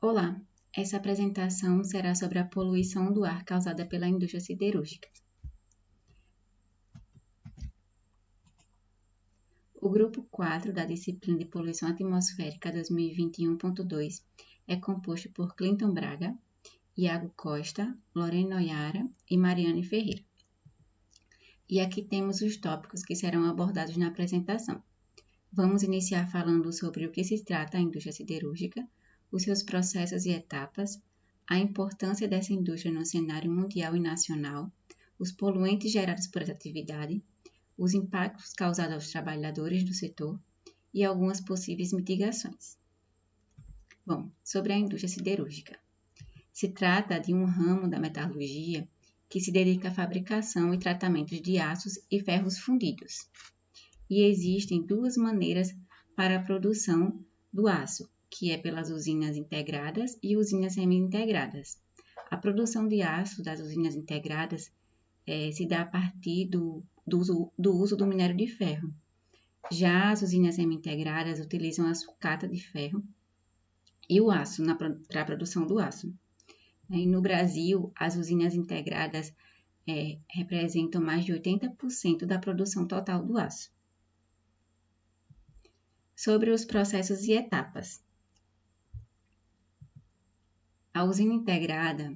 Olá, essa apresentação será sobre a poluição do ar causada pela indústria siderúrgica. O grupo 4 da disciplina de Poluição Atmosférica 2021.2 é composto por Clinton Braga, Iago Costa, Lorena Oyara e Mariane Ferreira. E aqui temos os tópicos que serão abordados na apresentação. Vamos iniciar falando sobre o que se trata a indústria siderúrgica, os seus processos e etapas, a importância dessa indústria no cenário mundial e nacional, os poluentes gerados por essa atividade, os impactos causados aos trabalhadores do setor e algumas possíveis mitigações. Bom, sobre a indústria siderúrgica. Se trata de um ramo da metalurgia que se dedica à fabricação e tratamento de aços e ferros fundidos. E existem duas maneiras para a produção do aço, que é pelas usinas integradas e usinas semi-integradas. A produção de aço das usinas integradas se dá a partir do uso do minério de ferro. Já as usinas semi-integradas utilizam a sucata de ferro e o aço para a produção do aço. E no Brasil, as usinas integradas representam mais de 80% da produção total do aço. Sobre os processos e etapas. A usina integrada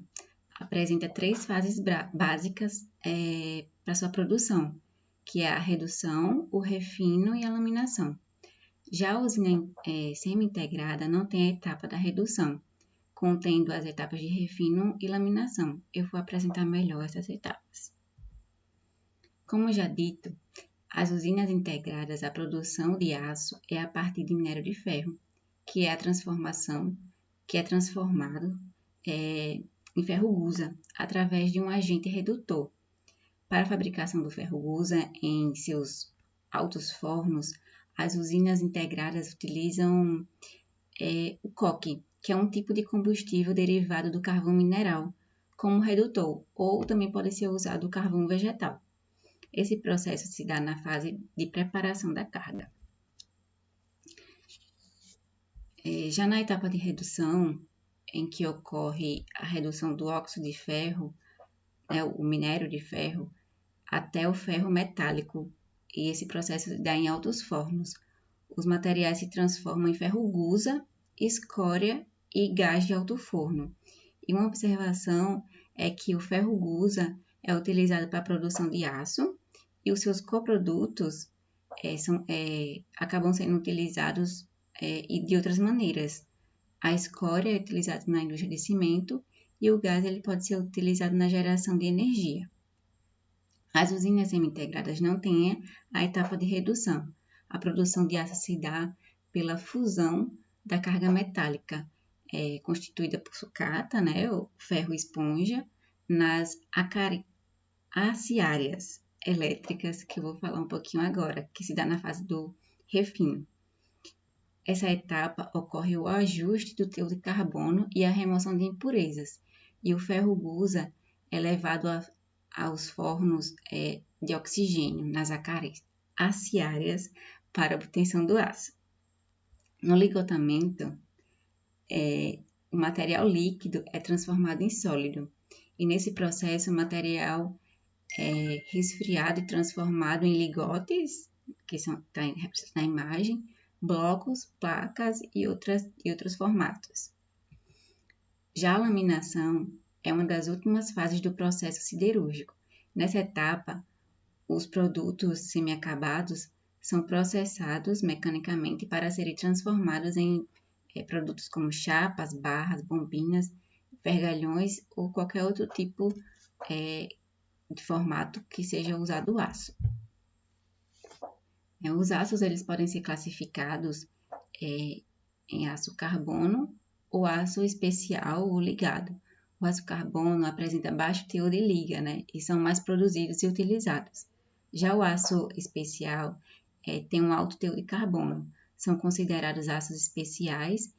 apresenta três fases básicas para sua produção, que é a redução, o refino e a laminação. Já a usina semi-integrada não tem a etapa da redução, contendo as etapas de refino e laminação. Eu vou apresentar melhor essas etapas. Como já dito, as usinas integradas, a produção de aço é a partir de minério de ferro, que é transformado em ferro-gusa através de um agente redutor. Para a fabricação do ferro-gusa em seus altos fornos, as usinas integradas utilizam o coque, que é um tipo de combustível derivado do carvão mineral, como redutor, ou também pode ser usado o carvão vegetal. Esse processo se dá na fase de preparação da carga. Já na etapa de redução, em que ocorre a redução do óxido de ferro, o minério de ferro, até o ferro metálico, e esse processo se dá em altos fornos. Os materiais se transformam em ferro-gusa, escória e gás de alto forno. E uma observação é que o ferro-gusa é utilizado para a produção de aço e os seus coprodutos acabam sendo utilizados de outras maneiras. A escória é utilizada na indústria de cimento e o gás ele pode ser utilizado na geração de energia. As usinas semi-integradas não têm a etapa de redução. A produção de aço se dá pela fusão da carga metálica, constituída por sucata, o ferro esponja, nas aciárias elétricas, que eu vou falar um pouquinho agora, que se dá na fase do refino. Essa etapa ocorre o ajuste do teor de carbono e a remoção de impurezas, e o ferro-gusa é levado aos fornos de oxigênio nas aciárias para a obtenção do aço. No ligotamento, o material líquido é transformado em sólido, e nesse processo o material é resfriado e transformado em ligotes, que está representados na imagem, blocos, placas e outros formatos. Já a laminação é uma das últimas fases do processo siderúrgico. Nessa etapa, os produtos semi-acabados são processados mecanicamente para serem transformados em produtos como chapas, barras, bombinas, vergalhões ou qualquer outro tipo de formato que seja usado o aço. Os aços eles podem ser classificados em aço carbono ou aço especial ou ligado. O aço carbono apresenta baixo teor de liga, e são mais produzidos e utilizados. Já o aço especial tem um alto teor de carbono. São considerados aços especiais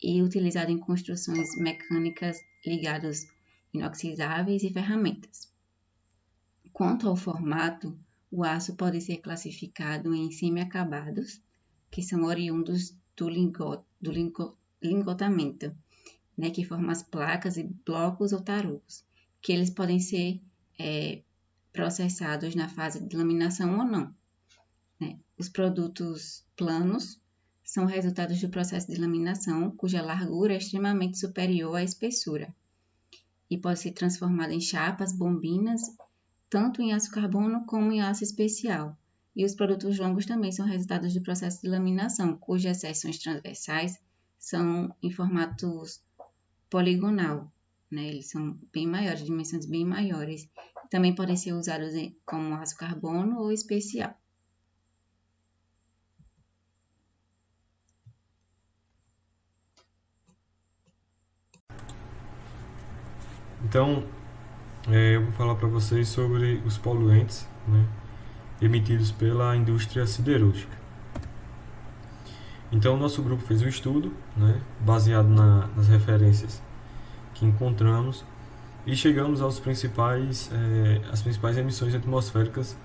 e utilizados em construções mecânicas ligadas inoxidáveis e ferramentas. Quanto ao formato, o aço pode ser classificado em semi-acabados, que são oriundos do lingotamento, né, que formam as placas e blocos ou tarugos, que eles podem ser processados na fase de laminação ou não, né? Os produtos planos são resultados do processo de laminação, cuja largura é extremamente superior à espessura e pode ser transformada em chapas, bombinas, tanto em aço carbono como em aço especial. E os produtos longos também são resultados do processo de laminação, cujas seções transversais são em formatos poligonal, né? Eles são bem maiores, dimensões bem maiores. Também podem ser usados como aço carbono ou especial. Então, eu vou falar para vocês sobre os poluentes, né, emitidos pela indústria siderúrgica. Então, o nosso grupo fez um estudo, né, baseado nas referências que encontramos e chegamos às principais emissões atmosféricas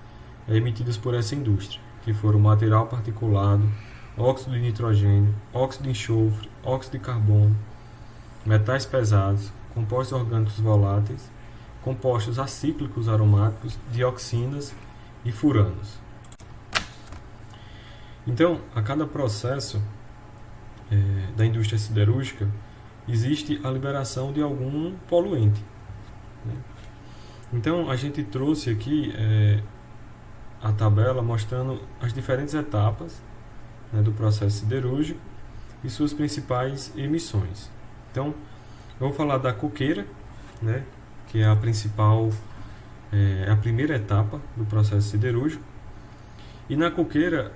emitidas por essa indústria, que foram material particulado, óxido de nitrogênio, óxido de enxofre, óxido de carbono, metais pesados, compostos orgânicos voláteis, compostos acíclicos aromáticos, dioxinas e furanos. Então, a cada processo da indústria siderúrgica existe a liberação de algum poluente, né? Então, a gente trouxe aqui a tabela mostrando as diferentes etapas, né, do processo siderúrgico e suas principais emissões. Então, eu vou falar da coqueira, né, que é a principal, a primeira etapa do processo siderúrgico. E na coqueira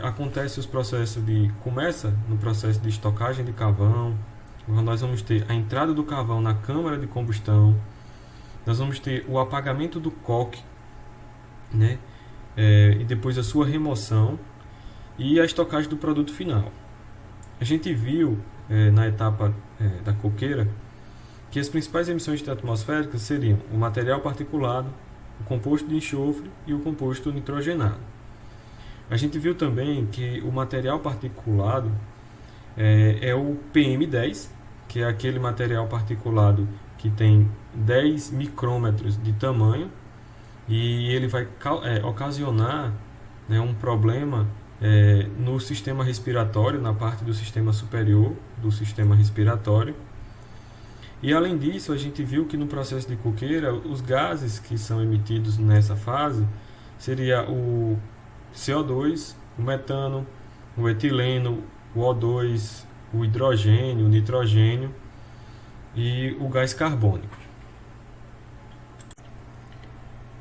acontece os processos começa no processo de estocagem de carvão. Nós vamos ter a entrada do carvão na câmara de combustão, nós vamos ter o apagamento do coque, né, e depois a sua remoção e a estocagem do produto final. A gente viu na etapa da coqueira que as principais emissões atmosféricas seriam o material particulado, o composto de enxofre e o composto nitrogenado. A gente viu também que o material particulado é o PM10, que é aquele material particulado que tem 10 micrômetros de tamanho e ele vai ocasionar, né, um problema no sistema respiratório, na parte do sistema superior do sistema respiratório. E além disso, a gente viu que no processo de coqueira, os gases que são emitidos nessa fase seria o CO2, o metano, o etileno, o O2, o hidrogênio, o nitrogênio e o gás carbônico.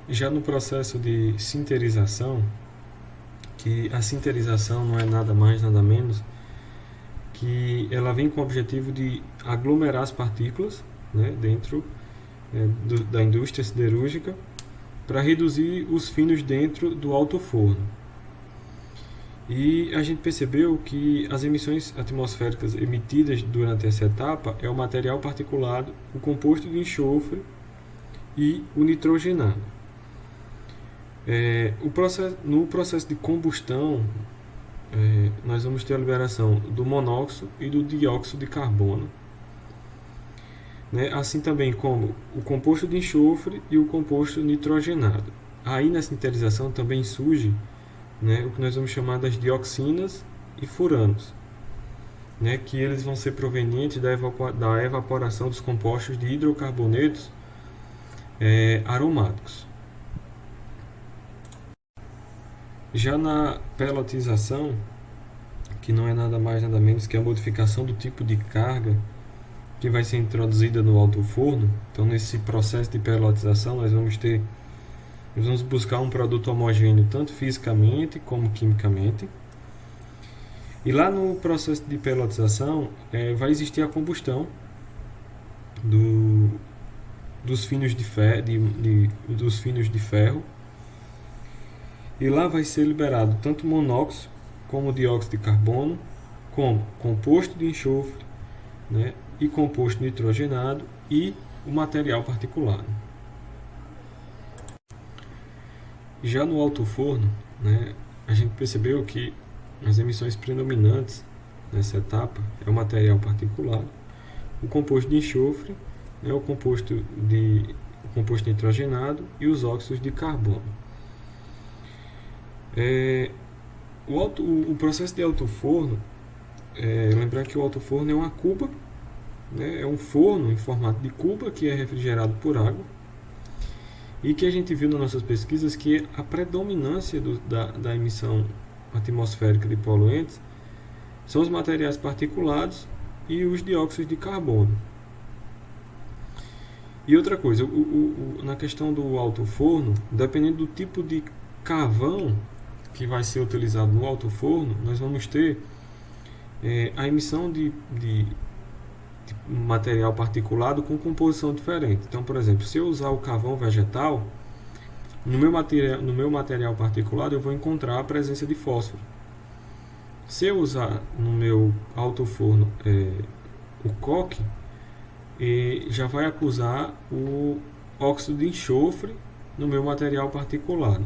Já no processo de sinterização, que a sinterização não é nada mais, nada menos que ela vem com o objetivo de aglomerar as partículas, né, dentro da indústria siderúrgica para reduzir os finos dentro do alto forno. E a gente percebeu que as emissões atmosféricas emitidas durante essa etapa é o material particulado, o composto de enxofre e o nitrogenado. No processo de combustão, nós vamos ter a liberação do monóxido e do dióxido de carbono, né? Assim também como o composto de enxofre e o composto nitrogenado. Aí na sinterização também surge, né, o que nós vamos chamar das dioxinas e furanos, né, que eles vão ser provenientes da evaporação dos compostos de hidrocarbonetos aromáticos. Já na pelotização, que não é nada mais nada menos que a modificação do tipo de carga que vai ser introduzida no alto forno. Então, nesse processo de pelotização, nós vamos buscar um produto homogêneo tanto fisicamente como quimicamente. E lá no processo de pelotização vai existir a combustão dos finos de ferro. E lá vai ser liberado tanto monóxido como dióxido de carbono, como composto de enxofre, né, e composto nitrogenado e o material particulado. Já no alto forno, né, a gente percebeu que as emissões predominantes nessa etapa é o material particulado, o composto de enxofre, né, o composto nitrogenado e os óxidos de carbono. O processo de autoforno, lembrar que o autoforno é uma cuba, né, é um forno em formato de cuba que é refrigerado por água, e que a gente viu nas nossas pesquisas que a predominância da emissão atmosférica de poluentes são os materiais particulados e os dióxidos de carbono. E outra coisa, na questão do autoforno, dependendo do tipo de carvão que vai ser utilizado no autoforno, nós vamos ter a emissão de material particulado com composição diferente. Então, por exemplo, se eu usar o carvão vegetal, no meu material particulado eu vou encontrar a presença de fósforo. Se eu usar no meu autoforno o coque, já vai acusar o óxido de enxofre no meu material particulado.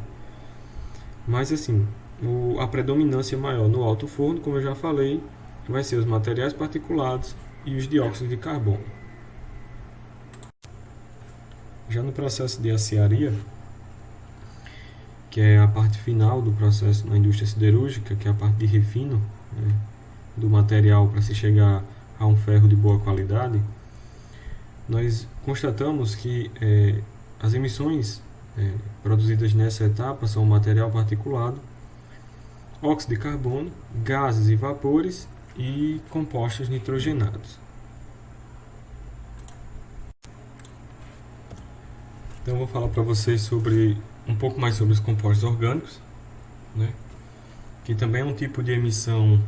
Mas assim, a predominância maior no autoforno, como eu já falei, vai ser os materiais particulados e os dióxidos de carbono. Já no processo de aciaria, que é a parte final do processo na indústria siderúrgica, que é a parte de refino, né, do material para se chegar a um ferro de boa qualidade, nós constatamos que as emissões produzidas nessa etapa são material particulado, óxido de carbono, gases e vapores e compostos nitrogenados. Então eu vou falar para vocês um pouco mais sobre os compostos orgânicos, né, que também é um tipo de emissão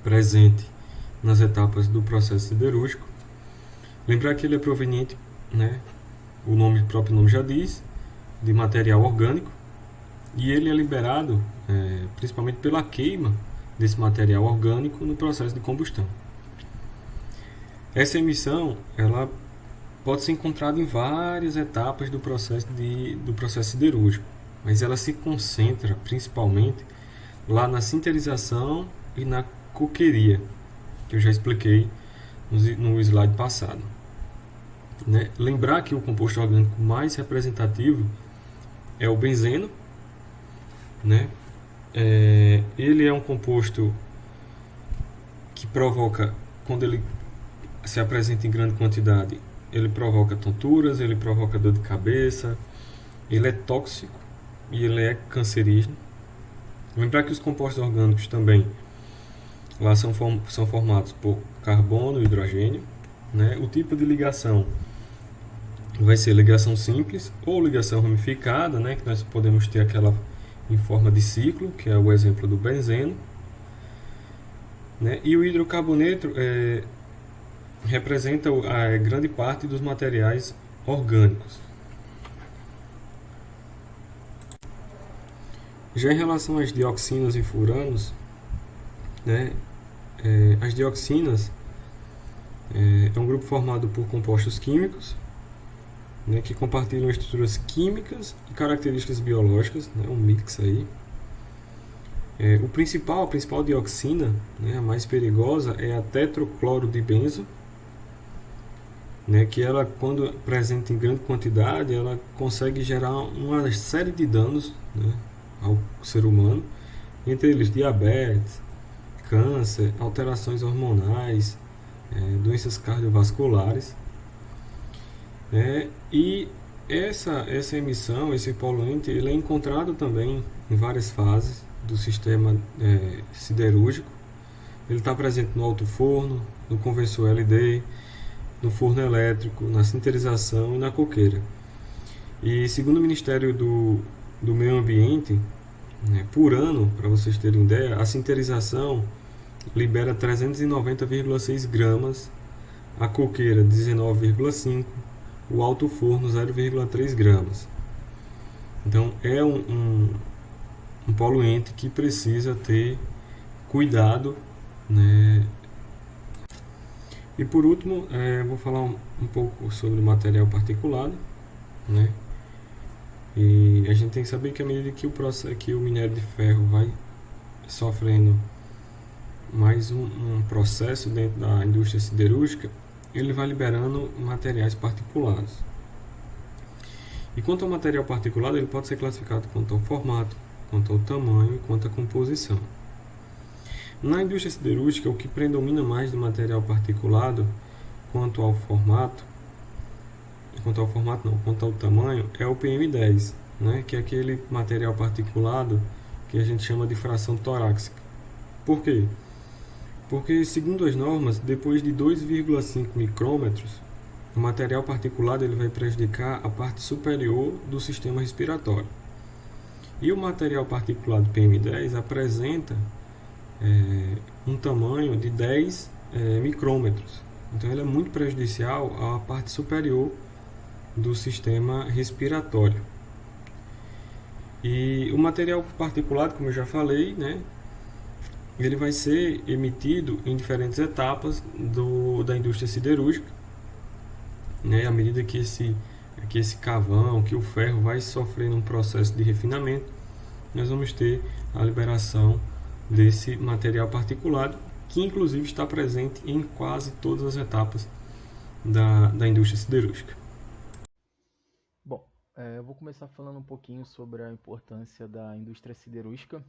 presente nas etapas do processo siderúrgico. Lembrar que ele é proveniente, né, o próprio nome já diz, de material orgânico, e ele é liberado principalmente pela queima desse material orgânico no processo de combustão. Essa emissão ela pode ser encontrada em várias etapas do processo siderúrgico, mas ela se concentra principalmente lá na sinterização e na coqueria, que eu já expliquei no slide passado. Né? Lembrar que o composto orgânico mais representativo é o benzeno, né? Ele é um composto que provoca, quando ele se apresenta em grande quantidade, ele provoca tonturas, ele provoca dor de cabeça, ele é tóxico e ele é cancerígeno. Lembrar que os compostos orgânicos também lá são formados por carbono e hidrogênio, né? O tipo de ligação vai ser ligação simples ou ligação ramificada, né? Que nós podemos ter aquela em forma de ciclo, que é o exemplo do benzeno, né? E o hidrocarboneto representa a grande parte dos materiais orgânicos. Já em relação às dioxinas e furanos, né? As dioxinas é um grupo formado por compostos químicos, né, que compartilham estruturas químicas e características biológicas, né, um mix aí. A principal dioxina, né, a mais perigosa, é a tetraclorodibenzo, né, que ela, quando presente em grande quantidade, ela consegue gerar uma série de danos, né, ao ser humano, entre eles diabetes, câncer, alterações hormonais, doenças cardiovasculares. E essa emissão, esse poluente, ele é encontrado também em várias fases do sistema siderúrgico. Ele está presente no autoforno, no conversor LD, no forno elétrico, na sinterização e na coqueira. E segundo o Ministério do Meio Ambiente, né, por ano, para vocês terem ideia, a sinterização libera 390,6 gramas, a coqueira 19,5, o autoforno 0,3 gramas. Então é um poluente que precisa ter cuidado, né? E por último, vou falar um pouco sobre o material particulado, né? E a gente tem que saber que à medida que o minério de ferro vai sofrendo mas um processo dentro da indústria siderúrgica, ele vai liberando materiais particulados. E quanto ao material particulado, ele pode ser classificado quanto ao formato, quanto ao tamanho e quanto à composição. Na indústria siderúrgica, o que predomina mais do material particulado quanto ao formato, quanto ao tamanho, é o PM10, né, que é aquele material particulado que a gente chama de fração torácica. Por quê? Porque, segundo as normas, depois de 2,5 micrômetros, o material particulado ele vai prejudicar a parte superior do sistema respiratório. E o material particulado PM10 apresenta um tamanho de 10 micrômetros. Então ele é muito prejudicial à parte superior do sistema respiratório. E o material particulado, como eu já falei, né, ele vai ser emitido em diferentes etapas da indústria siderúrgica, né, à medida que esse carvão, que o ferro vai sofrendo um processo de refinamento, nós vamos ter a liberação desse material particulado, que inclusive está presente em quase todas as etapas da indústria siderúrgica. Bom, eu vou começar falando um pouquinho sobre a importância da indústria siderúrgica,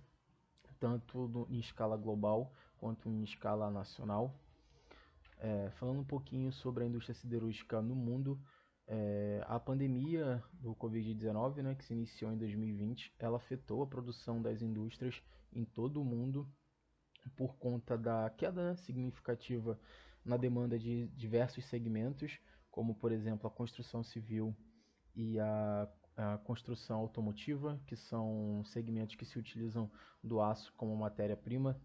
tanto em escala global quanto em escala nacional. Falando um pouquinho sobre a indústria siderúrgica no mundo, a pandemia do Covid-19, né, que se iniciou em 2020, ela afetou a produção das indústrias em todo o mundo por conta da queda significativa na demanda de diversos segmentos, como, por exemplo, a construção civil e a construção automotiva, que são segmentos que se utilizam do aço como matéria-prima.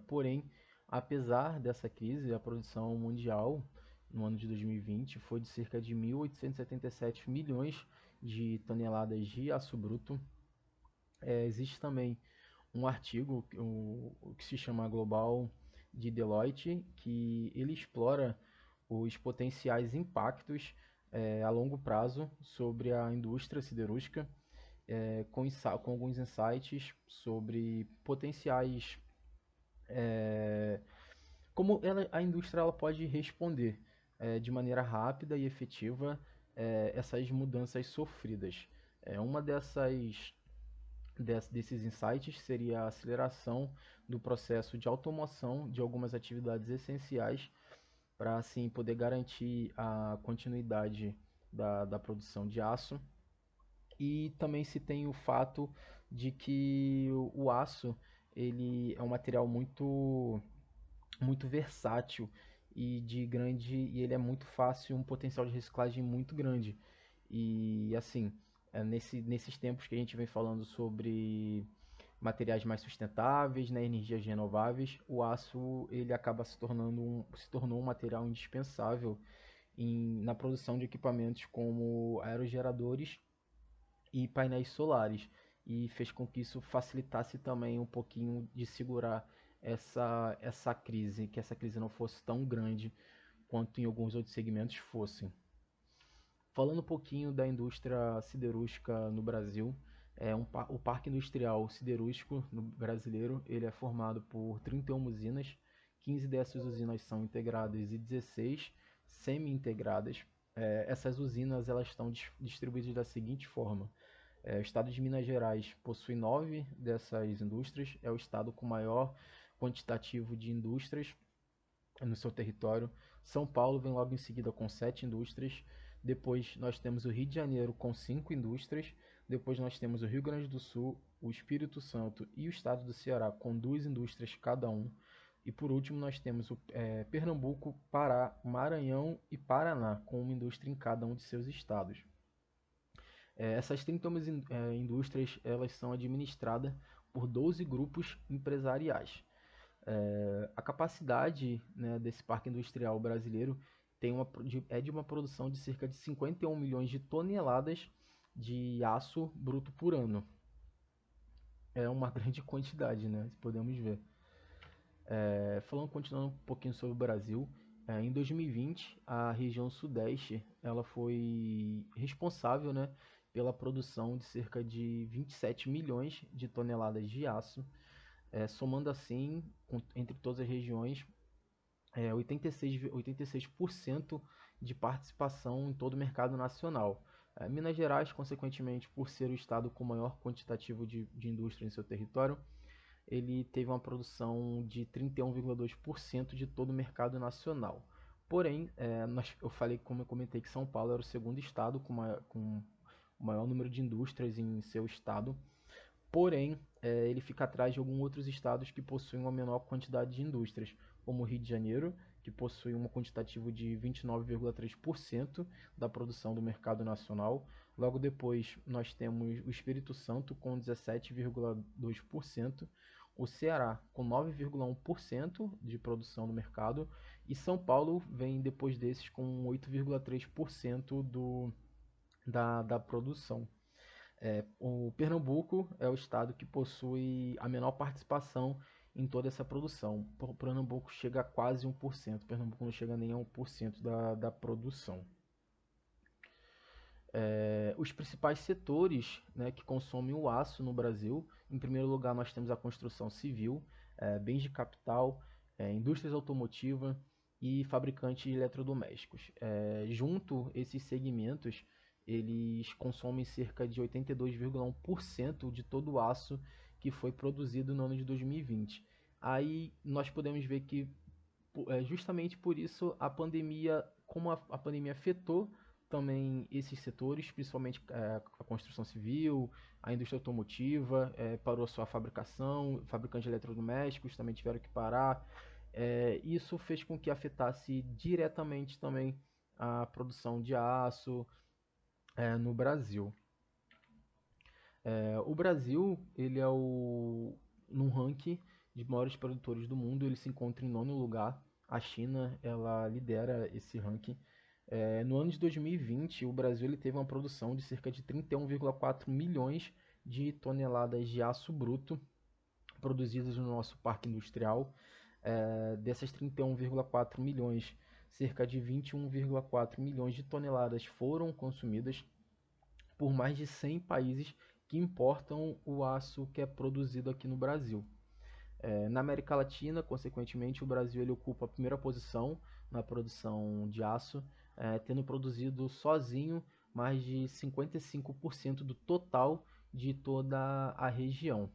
Porém, apesar dessa crise, a produção mundial no ano de 2020 foi de cerca de 1.877 milhões de toneladas de aço bruto. Existe também um artigo, o que se chama Global de Deloitte, que ele explora os potenciais impactos a longo prazo sobre a indústria siderúrgica, com alguns insights sobre potenciais, como a indústria ela pode responder de maneira rápida e efetiva essas mudanças sofridas. Uma desses insights seria a aceleração do processo de automação de algumas atividades essenciais para assim poder garantir a continuidade da produção de aço. E também se tem o fato de que o aço ele é um material muito versátil e ele é muito fácil, um potencial de reciclagem muito grande. E assim, nesses tempos que a gente vem falando sobre materiais mais sustentáveis, né, energias renováveis, o aço ele acaba se tornou um material indispensável na produção de equipamentos como aerogeradores e painéis solares, e fez com que isso facilitasse também um pouquinho de segurar essa crise, que essa crise não fosse tão grande quanto em alguns outros segmentos fossem. Falando um pouquinho da indústria siderúrgica no Brasil, o Parque Industrial Siderúrgico brasileiro ele é formado por 31 usinas, 15 dessas usinas são integradas e 16 semi-integradas. Essas usinas elas estão distribuídas da seguinte forma: o estado de Minas Gerais possui 9 dessas indústrias, é o estado com maior quantitativo de indústrias no seu território. São Paulo vem logo em seguida com 7 indústrias. Depois nós temos o Rio de Janeiro com 5 indústrias. Depois nós temos o Rio Grande do Sul, o Espírito Santo e o estado do Ceará com 2 indústrias cada um. E por último nós temos Pernambuco, Pará, Maranhão e Paraná com uma indústria em cada um de seus estados. Essas 31 indústrias elas são administradas por 12 grupos empresariais. A capacidade, né, desse parque industrial brasileiro é de uma produção de cerca de 51 milhões de toneladas de aço bruto por ano. É uma grande quantidade, né, podemos ver. Continuando um pouquinho sobre o Brasil, em 2020 a região sudeste ela foi responsável, né, pela produção de cerca de 27 milhões de toneladas de aço. somando assim, entre todas as regiões, 86% de participação em todo o mercado nacional. Minas Gerais, consequentemente, por ser o estado com maior quantitativo de indústria em seu território, ele teve uma produção de 31,2% de todo o mercado nacional. Porém, eu falei, como eu comentei, que São Paulo era o segundo estado com o maior número de indústrias em seu estado. Porém, ele fica atrás de alguns outros estados que possuem uma menor quantidade de indústrias, como o Rio de Janeiro, que possui um quantitativo de 29,3% da produção do mercado nacional. Logo depois, nós temos o Espírito Santo com 17,2%, o Ceará com 9,1% de produção do mercado e São Paulo vem depois desses com 8,3% da produção. O Pernambuco é o estado que possui a menor participação em toda essa produção. O Pernambuco chega a quase 1%. O Pernambuco não chega nem a 1% da produção. Os principais setores, né, que consomem o aço no Brasil, em primeiro lugar nós temos a construção civil, bens de capital, indústrias automotivas e fabricantes de eletrodomésticos. Junto esses segmentos, eles consomem cerca de 82,1% de todo o aço que foi produzido no ano de 2020. Aí nós podemos ver que justamente por isso a pandemia, como a pandemia afetou também esses setores, principalmente a construção civil, a indústria automotiva, parou sua fabricação, fabricantes de eletrodomésticos também tiveram que parar. Isso fez com que afetasse diretamente também a produção de aço no Brasil. O Brasil, ele é num ranking de maiores produtores do mundo, ele se encontra em nono lugar. A China, ela lidera esse ranking. No ano de 2020, o Brasil ele teve uma produção de cerca de 31,4 milhões de toneladas de aço bruto produzidas no nosso parque industrial. Dessas 31,4 milhões, cerca de 21,4 milhões de toneladas foram consumidas por mais de 100 países que importam o aço que é produzido aqui no Brasil. Na América Latina, consequentemente, o Brasil ele ocupa a primeira posição na produção de aço, tendo produzido sozinho mais de 55% do total de toda a região.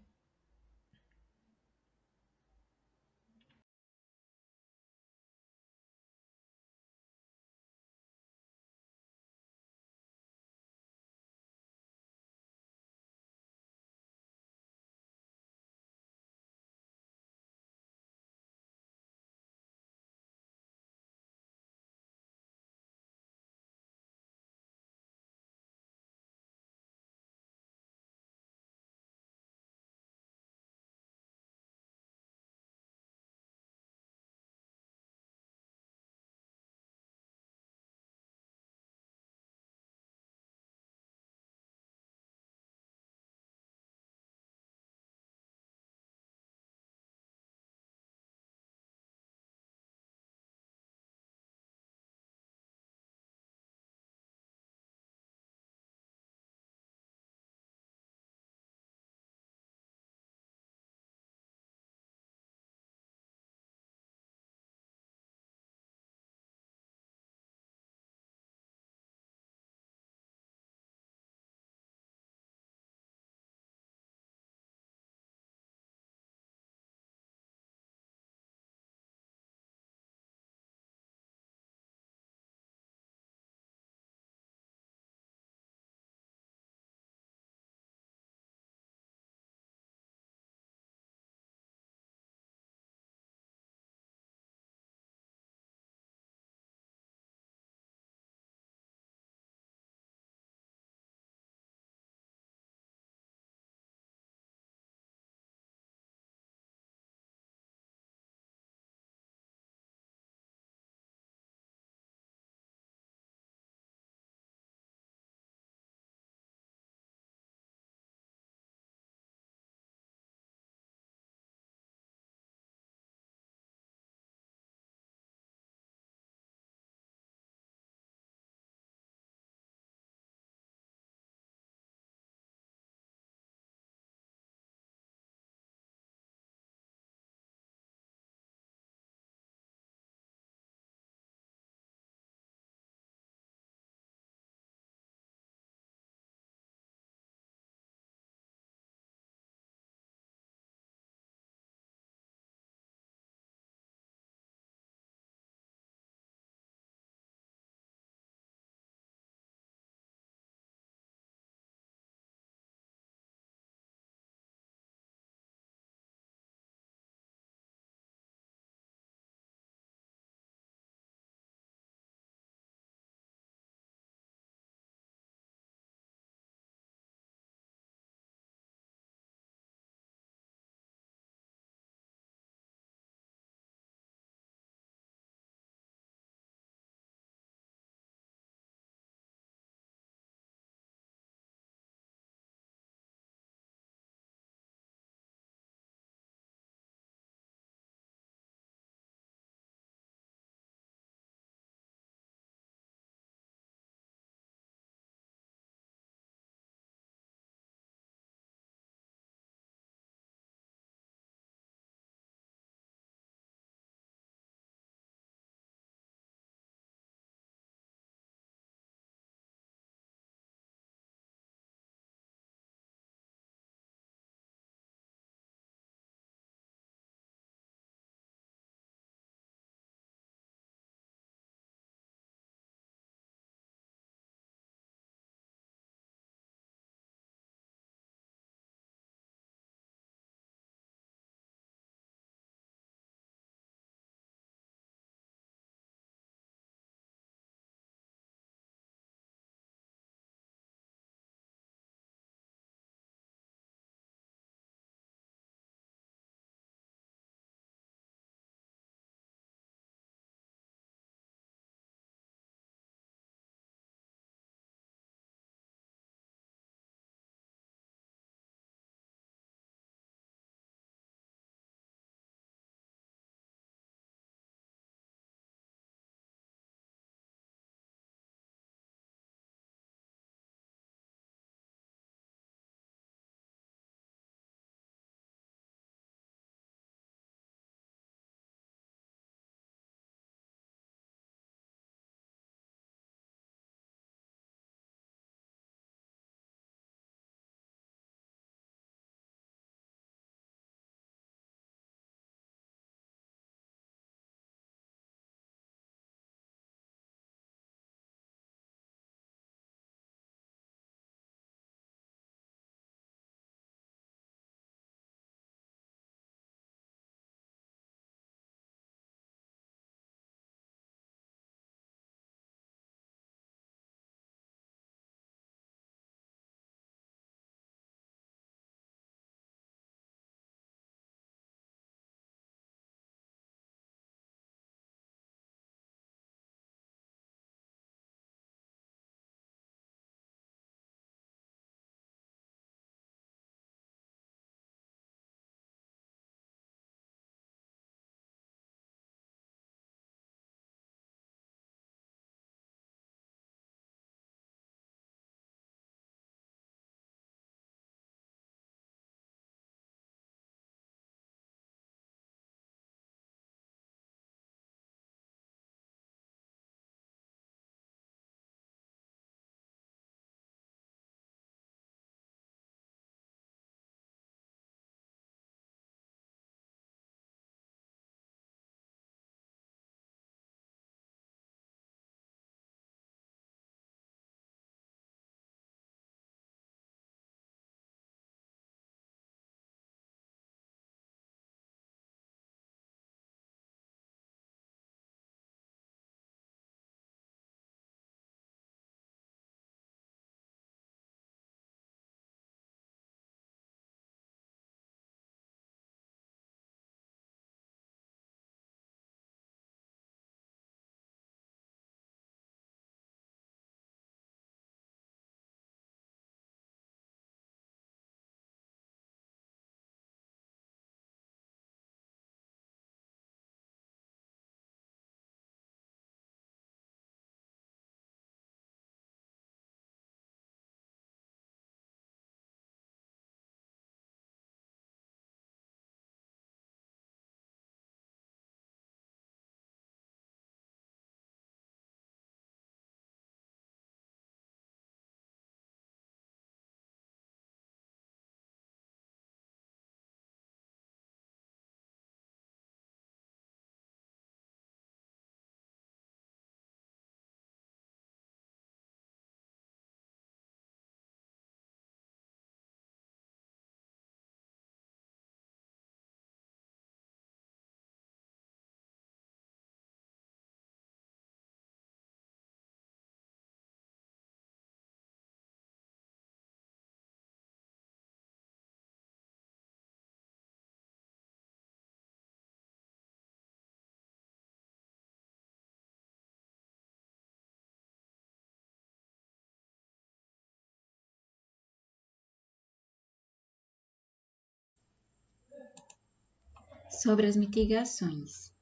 Sobre as mitigações.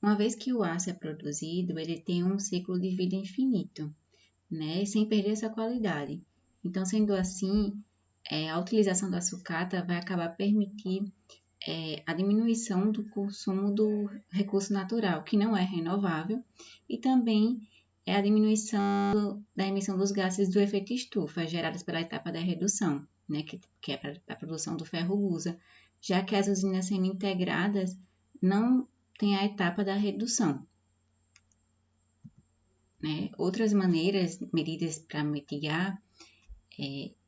Uma vez que o aço é produzido, ele tem um ciclo de vida infinito, né? Sem perder essa qualidade. Então, sendo assim, a utilização da sucata vai acabar permitir a diminuição do consumo do recurso natural, que não é renovável, e também a diminuição da emissão dos gases do efeito estufa, geradas pela etapa da redução, né, que é para a produção do ferro-gusa, já que as usinas semi-integradas não têm a etapa da redução. Né? Outras medidas para mitigar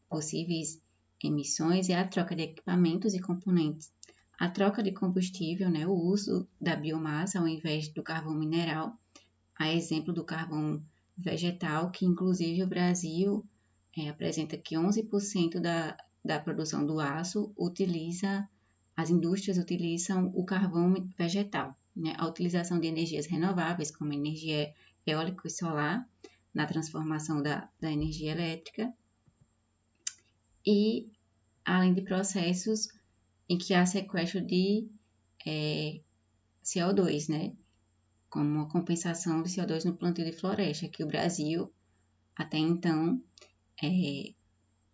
possíveis emissões é a troca de equipamentos e componentes, a troca de combustível, né, o uso da biomassa ao invés do carvão mineral, a exemplo do carvão vegetal, que inclusive o Brasil apresenta que 11% da produção do aço as indústrias utilizam o carvão vegetal. Né? A utilização de energias renováveis, como energia eólica e solar, na transformação da energia elétrica, e além de processos em que há sequestro de CO2, né? Como a compensação de CO2 no plantio de floresta, que o Brasil, até então,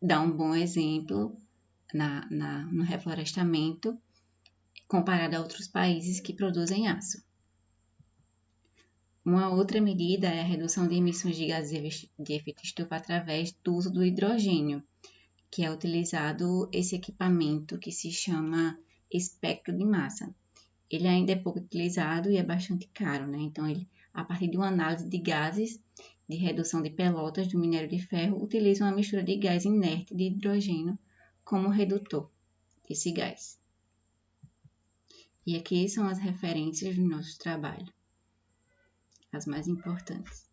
dá um bom exemplo no reflorestamento comparado a outros países que produzem aço. Uma outra medida é a redução de emissões de gases de efeito estufa através do uso do hidrogênio, que é utilizado esse equipamento que se chama espectro de massa. Ele ainda é pouco utilizado e é bastante caro, né? Então, a partir de uma análise de gases de redução de pelotas do minério de ferro, utiliza uma mistura de gás inerte de hidrogênio como redutor desse gás. E aqui são as referências do nosso trabalho, as mais importantes.